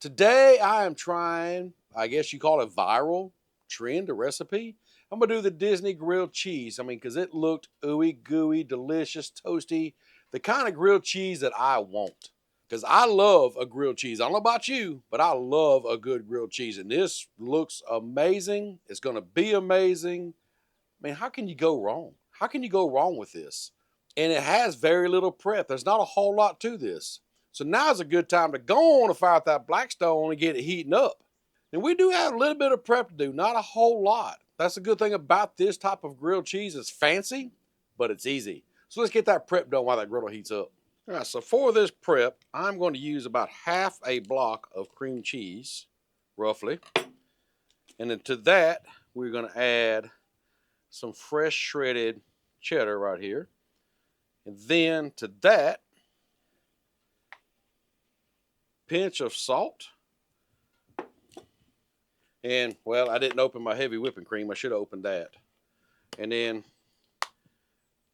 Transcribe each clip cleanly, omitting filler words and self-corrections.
Today I am trying, I guess you call it viral trend, a recipe. I'm gonna do the Disney grilled cheese. I mean, because it looked ooey gooey, delicious, toasty, the kind of grilled cheese that I want. Because I love a grilled cheese. I don't know about you, but I love a good grilled cheese. And this looks amazing. It's gonna be amazing. I mean, how can you go wrong? How can you go wrong with this? And it has very little prep. There's not a whole lot to this. So now's a good time to go on and fire up that Blackstone and get it heating up. And we do have a little bit of prep to do, not a whole lot. That's the good thing about this type of grilled cheese. It's fancy, but it's easy. So let's get that prep done while that griddle heats up. All right, so for this prep, I'm going to use about half a block of cream cheese, roughly. And then to that, we're going to add some fresh shredded cheddar right here. And then to that, pinch of salt. And, well, I didn't open my heavy whipping cream. I should have opened that. And then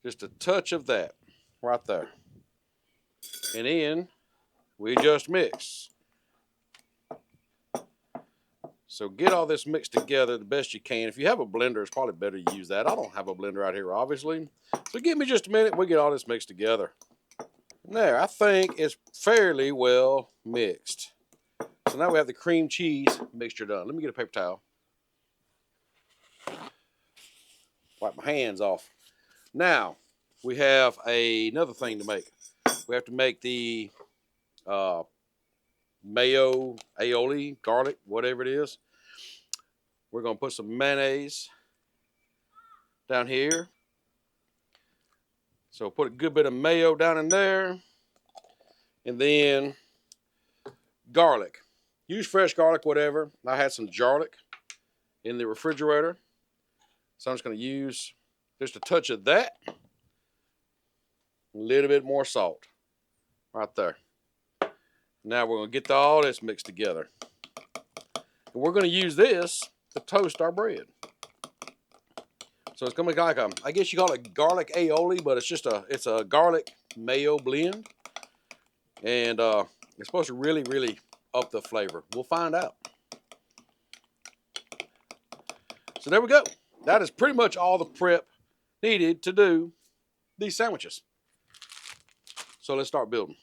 just a touch of that right there. And then we just mix. So get all this mixed together the best you can. If you have a blender, it's probably better to use that. I don't have a blender out here, obviously. So give me just a minute and we get all this mixed together. There, I think it's fairly well mixed. So now we have the cream cheese mixture done. Let me get a paper towel. Wipe my hands off. Now, we have another thing to make. We have to make the mayo, aioli, garlic, whatever it is. We're going to put some mayonnaise down here. So put a good bit of mayo down in there. And then garlic. Use fresh garlic, whatever. I had some garlic in the refrigerator. So I'm just going to use just a touch of that. A little bit more salt. Right there. Now we're going to get all this mixed together. And we're going to use this to toast our bread. So it's going to be like a, I guess you call it garlic aioli, but it's a garlic mayo blend. And it's supposed to really, really up the flavor. We'll find out. So there we go. That is pretty much all the prep needed to do these sandwiches. So let's start building.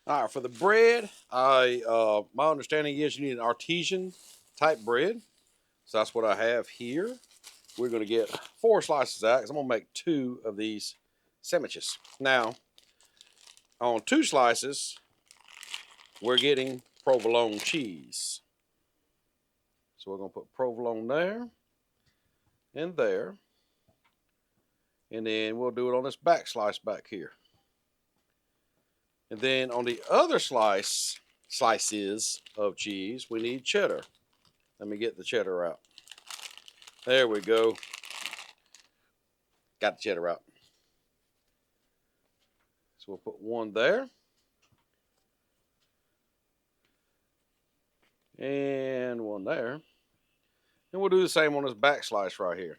All right, for the bread, my understanding is you need an artesian type bread. So that's what I have here. We're going to get 4 slices of that because I'm going to make 2 of these sandwiches. Now, on 2 slices, we're getting provolone cheese. So we're going to put provolone there and there. And then we'll do it on this back slice back here. And then on the other slices of cheese, we need cheddar. Let me get the cheddar out. There we go. Got the cheddar out. So we'll put 1 there. And 1 there. And we'll do the same on this back slice right here.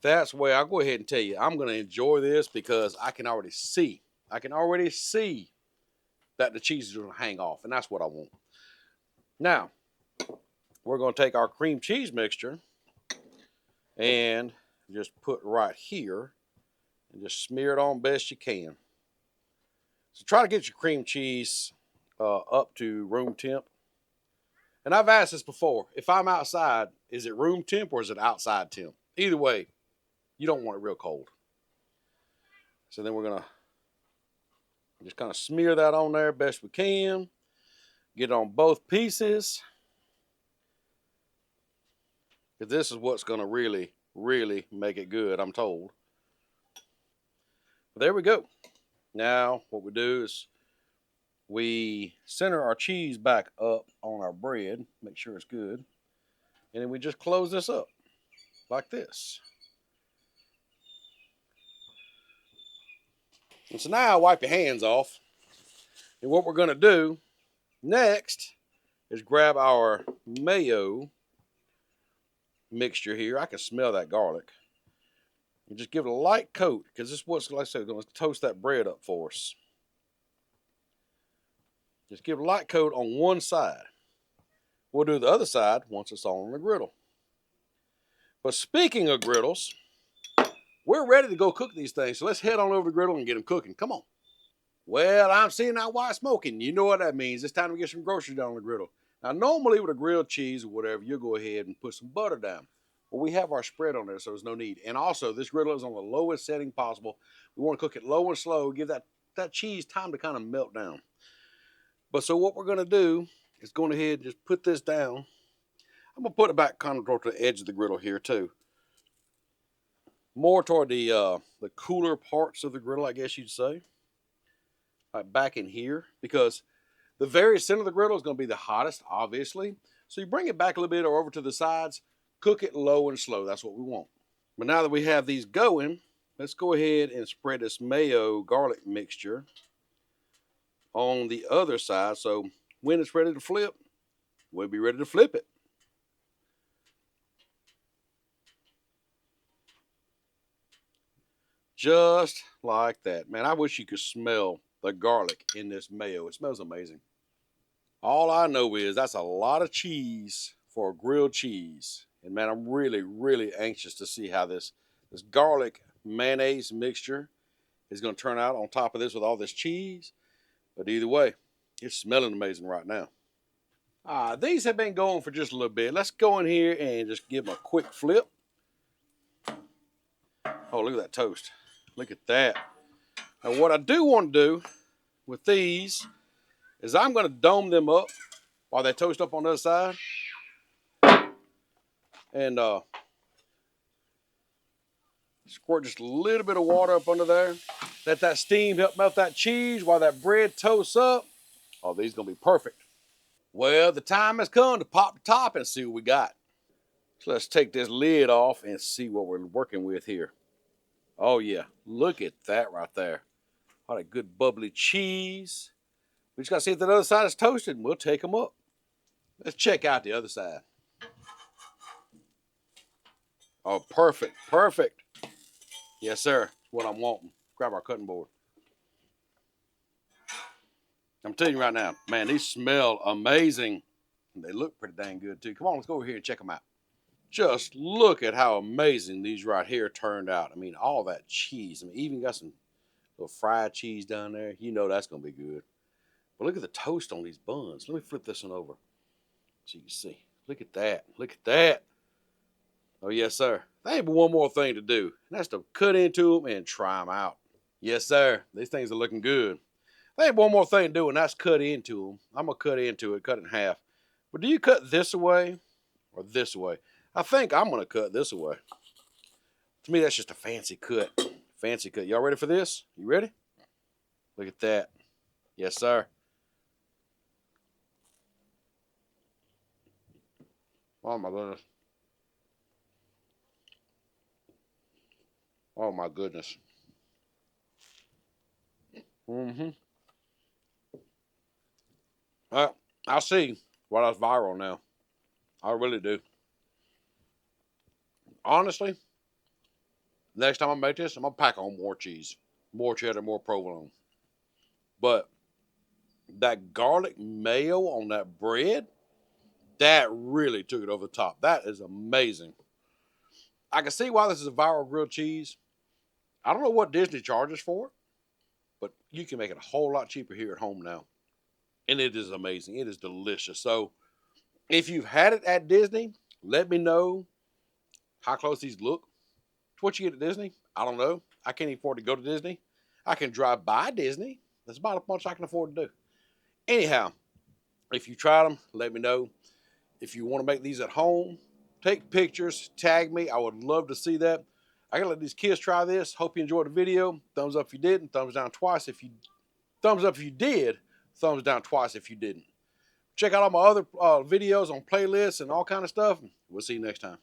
That's where I'll go ahead and tell you, I'm going to enjoy this because I can already see that the cheese is going to hang off. And that's what I want. Now, we're going to take our cream cheese mixture and just put right here and just smear it on best you can. So try to get your cream cheese up to room temp. And I've asked this before. If I'm outside, is it room temp or is it outside temp? Either way, you don't want it real cold. So then we're going to just kind of smear that on there best we can. Get it on both pieces. Because this is what's going to really, really make it good, I'm told. But there we go. Now, what we do is we center our cheese back up on our bread. Make sure it's good. And then we just close this up like this. And so now wipe your hands off. And what we're going to do next is grab our mayo mixture here. I can smell that garlic. And just give it a light coat because this is what's, like I said, going to toast that bread up for us. Just give it a light coat on one side. We'll do the other side once it's all on the griddle. But speaking of griddles, we're ready to go cook these things. So let's head on over to the griddle and get them cooking. Come on. Well, I'm seeing that white smoking. You know what that means. It's time to get some groceries down on the griddle. Now, normally with a grilled cheese or whatever, you'll go ahead and put some butter down. Well, we have our spread on there, so there's no need. And also, this griddle is on the lowest setting possible. We want to cook it low and slow, give that cheese time to kind of melt down. But so what we're going to do is go ahead and just put this down. I'm going to put it back kind of toward the edge of the griddle here, too. More toward the cooler parts of the griddle, I guess you'd say. Like back in here, because the very center of the griddle is going to be the hottest, obviously. So you bring it back a little bit or over to the sides, cook it low and slow. That's what we want. But now that we have these going, let's go ahead and spread this mayo garlic mixture on the other side. So when it's ready to flip, we'll be ready to flip it. Just like that. Man, I wish you could smell the garlic in this mayo. It smells amazing. All I know is that's a lot of cheese for a grilled cheese. And man, I'm really, really anxious to see how this garlic mayonnaise mixture is going to turn out on top of this with all this cheese. But either way, it's smelling amazing right now. These have been going for just a little bit. Let's go in here and just give them a quick flip. Oh, look at that toast. Look at that. Now what I do want to do with these is I'm going to dome them up while they toast up on the other side. And squirt just a little bit of water up under there. Let that steam help melt that cheese while that bread toasts up. Oh, these are going to be perfect. Well, the time has come to pop the top and see what we got. So let's take this lid off and see what we're working with here. Oh yeah, look at that right there. All that good bubbly cheese. We just got to see if the other side is toasted and we'll take them up. Let's check out the other side. Oh, perfect, perfect. Yes, sir. That's what I'm wanting. Grab our cutting board. I'm telling you right now, man, these smell amazing. And they look pretty dang good too. Come on, let's go over here and check them out. Just look at how amazing these right here turned out. I mean, all that cheese. I mean, even got some little fried cheese down there. You know that's going to be good. But look at the toast on these buns. Let me flip this one over so you can see. Look at that. Look at that. Oh, yes, sir. There ain't but one more thing to do, and that's to cut into them and try them out. Yes, sir. These things are looking good. There ain't one more thing to do, and that's cut into them. I'm going to cut into it, cut it in half. But do you cut this away or this way? I think I'm going to cut this away. To me, that's just a fancy cut. Fancy cut. Y'all ready for this? You ready? Look at that. Yes, sir. Oh, my goodness. Oh, my goodness. Well, I see why that's viral now. I really do. Honestly, next time I make this, I'm going to pack on more cheese. More cheddar, more provolone. But that garlic mayo on that bread, that really took it over the top. That is amazing. I can see why this is a viral grilled cheese. I don't know what Disney charges for it, but you can make it a whole lot cheaper here at home now. And it is amazing. It is delicious. So if you've had it at Disney, let me know how close these look to what you get at Disney. I don't know. I can't afford to go to Disney. I can drive by Disney. That's about as much I can afford to do. Anyhow, if you tried them, let me know. If you want to make these at home, take pictures, tag me. I would love to see that. I gotta let these kids try this. Hope you enjoyed the video. Thumbs up if you didn't. Thumbs down twice if you. Thumbs up if you did. Thumbs down twice if you didn't. Check out all my other videos on playlists and all kind of stuff. We'll see you next time.